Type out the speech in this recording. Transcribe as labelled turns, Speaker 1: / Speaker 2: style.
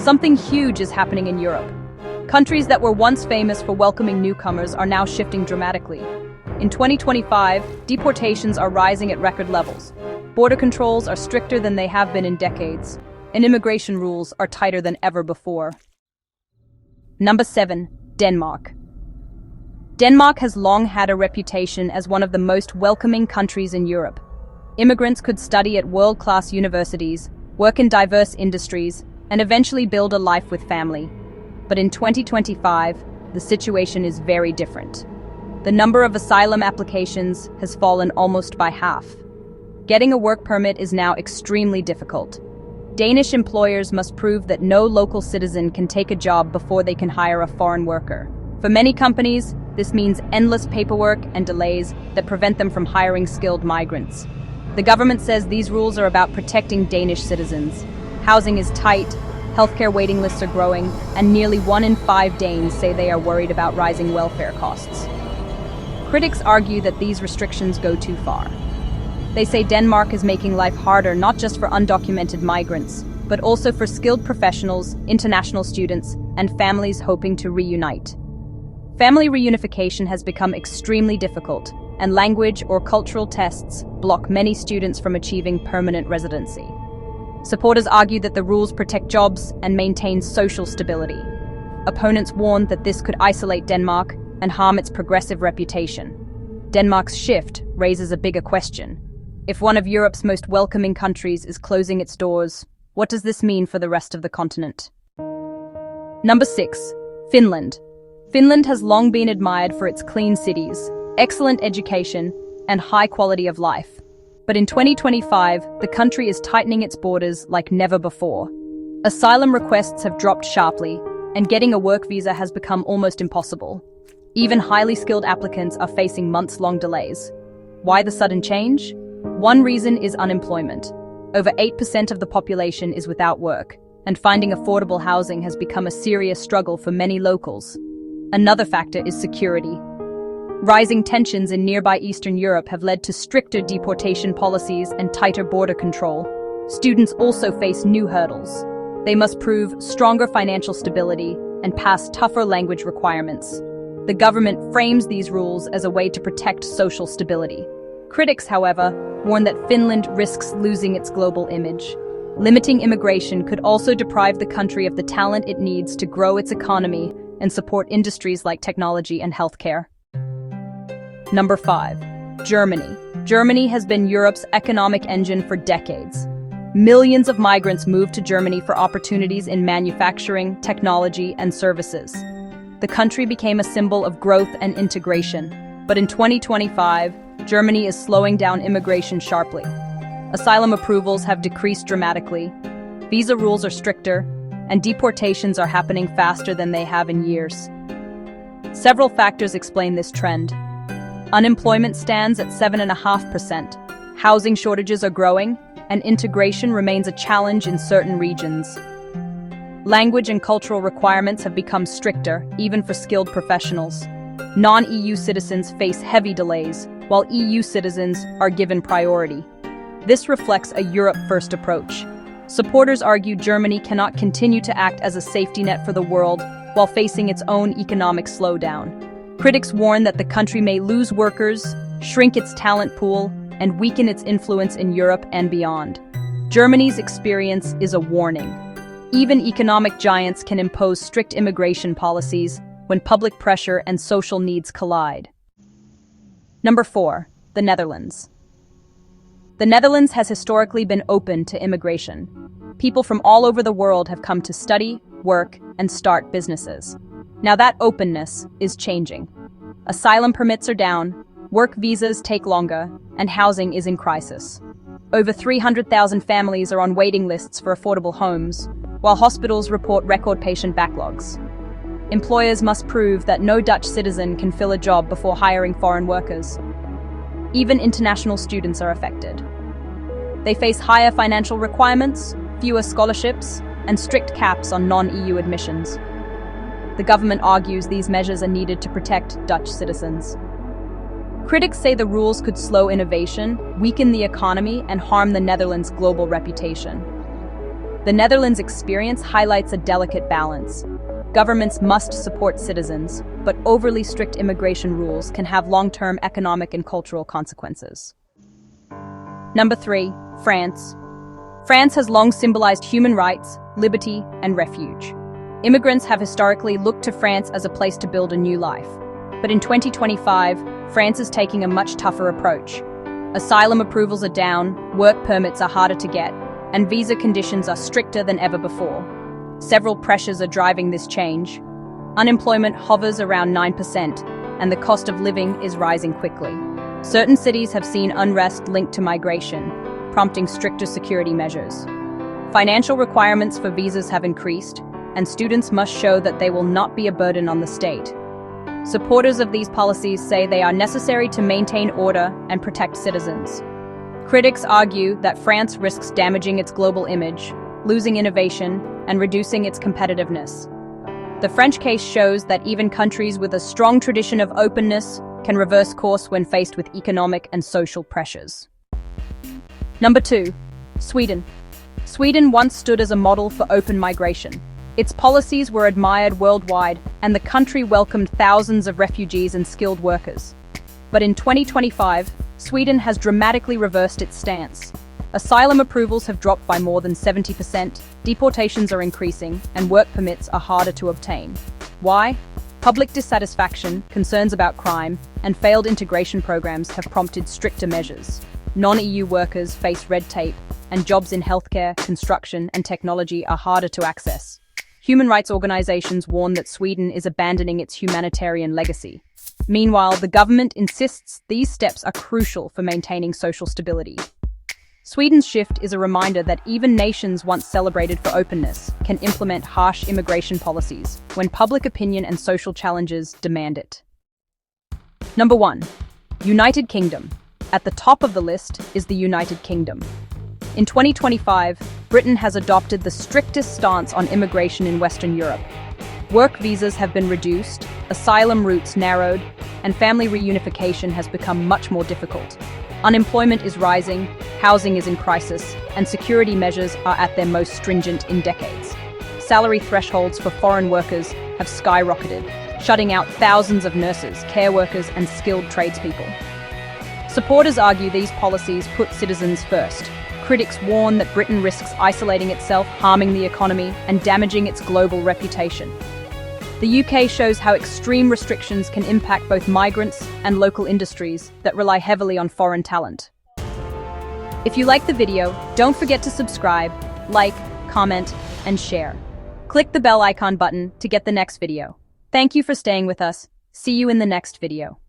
Speaker 1: Something huge is happening in Europe. Countries that were once famous for welcoming newcomers are now shifting dramatically. In 2025, deportations are rising at record levels. Border controls are stricter than they have been in decades, and immigration rules are tighter than ever before. Number 7. Denmark. Denmark has long had a reputation as one of the most welcoming countries in Europe. Immigrants could study at world-class universities, work in diverse industries, and eventually build a life with family. But in 2025, the situation is very different. The number of asylum applications has fallen almost by half. Getting a work permit is now extremely difficult. Danish employers must prove that no local citizen can take a job before they can hire a foreign worker. For many companies, this means endless paperwork and delays that prevent them from hiring skilled migrants. The government says these rules are about protecting Danish citizens. Housing is tight, healthcare waiting lists are growing, and nearly 1 in 5 Danes say they are worried about rising welfare costs. Critics argue that these restrictions go too far. They say Denmark is making life harder not just for undocumented migrants, but also for skilled professionals, international students, and families hoping to reunite. Family reunification has become extremely difficult, and language or cultural tests block many students from achieving permanent residency. Supporters argue that the rules protect jobs and maintain social stability. Opponents warn that this could isolate Denmark and harm its progressive reputation. Denmark's shift raises a bigger question. If one of Europe's most welcoming countries is closing its doors, what does this mean for the rest of the continent? Number 6. Finland. Finland has long been admired for its clean cities, excellent education, and high quality of life. But in 2025, the country is tightening its borders like never before. Asylum requests have dropped sharply, and getting a work visa has become almost impossible. Even highly skilled applicants are facing months-long delays. Why the sudden change? One reason is unemployment. Over 8% of the population is without work, and finding affordable housing has become a serious struggle for many locals. Another factor is security. Rising tensions in nearby Eastern Europe have led to stricter deportation policies and tighter border control. Students also face new hurdles. They must prove stronger financial stability and pass tougher language requirements. The government frames these rules as a way to protect social stability. Critics, however, warn that Finland risks losing its global image. Limiting immigration could also deprive the country of the talent it needs to grow its economy and support industries like technology and healthcare. Number 5. Germany. Germany has been Europe's economic engine for decades. Millions of migrants moved to Germany for opportunities in manufacturing, technology, and services. The country became a symbol of growth and integration. But in 2025, Germany is slowing down immigration sharply. Asylum approvals have decreased dramatically, visa rules are stricter, and deportations are happening faster than they have in years. Several factors explain this trend. Unemployment stands at 7.5%. Housing shortages are growing, and integration remains a challenge in certain regions. Language and cultural requirements have become stricter, even for skilled professionals. Non-EU citizens face heavy delays, while EU citizens are given priority. This reflects a Europe-first approach. Supporters argue Germany cannot continue to act as a safety net for the world while facing its own economic slowdown. Critics warn that the country may lose workers, shrink its talent pool, and weaken its influence in Europe and beyond. Germany's experience is a warning. Even economic giants can impose strict immigration policies when public pressure and social needs collide. Number 4. The Netherlands. The Netherlands has historically been open to immigration. People from all over the world have come to study, work, and start businesses. Now that openness is changing. Asylum permits are down, work visas take longer, and housing is in crisis. Over 300,000 families are on waiting lists for affordable homes, while hospitals report record patient backlogs. Employers must prove that no Dutch citizen can fill a job before hiring foreign workers. Even international students are affected. They face higher financial requirements, fewer scholarships, and strict caps on non-EU admissions. The government argues these measures are needed to protect Dutch citizens. Critics say the rules could slow innovation, weaken the economy, and harm the Netherlands' global reputation. The Netherlands' experience highlights a delicate balance. Governments must support citizens, but overly strict immigration rules can have long-term economic and cultural consequences. Number 3, France. France has long symbolized human rights, liberty, and refuge. Immigrants have historically looked to France as a place to build a new life. But in 2025, France is taking a much tougher approach. Asylum approvals are down, work permits are harder to get, and visa conditions are stricter than ever before. Several pressures are driving this change. Unemployment hovers around 9%, and the cost of living is rising quickly. Certain cities have seen unrest linked to migration, prompting stricter security measures. Financial requirements for visas have increased, and students must show that they will not be a burden on the state. Supporters of these policies say they are necessary to maintain order and protect citizens. Critics argue that France risks damaging its global image, losing innovation, and reducing its competitiveness. The French case shows that even countries with a strong tradition of openness can reverse course when faced with economic and social pressures. Number 2, Sweden. Sweden once stood as a model for open migration. Its policies were admired worldwide, and the country welcomed thousands of refugees and skilled workers. But in 2025, Sweden has dramatically reversed its stance. Asylum approvals have dropped by more than 70%, deportations are increasing, and work permits are harder to obtain. Why? Public dissatisfaction, concerns about crime, and failed integration programs have prompted stricter measures. Non-EU workers face red tape, and jobs in healthcare, construction, and technology are harder to access. Human rights organizations warn that Sweden is abandoning its humanitarian legacy. Meanwhile, the government insists these steps are crucial for maintaining social stability. Sweden's shift is a reminder that even nations once celebrated for openness can implement harsh immigration policies when public opinion and social challenges demand it. Number 1, United Kingdom. At the top of the list is the United Kingdom. In 2025, Britain has adopted the strictest stance on immigration in Western Europe. Work visas have been reduced, asylum routes narrowed, and family reunification has become much more difficult. Unemployment is rising, housing is in crisis, and security measures are at their most stringent in decades. Salary thresholds for foreign workers have skyrocketed, shutting out thousands of nurses, care workers, and skilled tradespeople. Supporters argue these policies put citizens first. Critics warn that Britain risks isolating itself, harming the economy, and damaging its global reputation. The UK shows how extreme restrictions can impact both migrants and local industries that rely heavily on foreign talent. If you like the video, don't forget to subscribe, like, comment, and share. Click the bell icon button to get the next video. Thank you for staying with us. See you in the next video.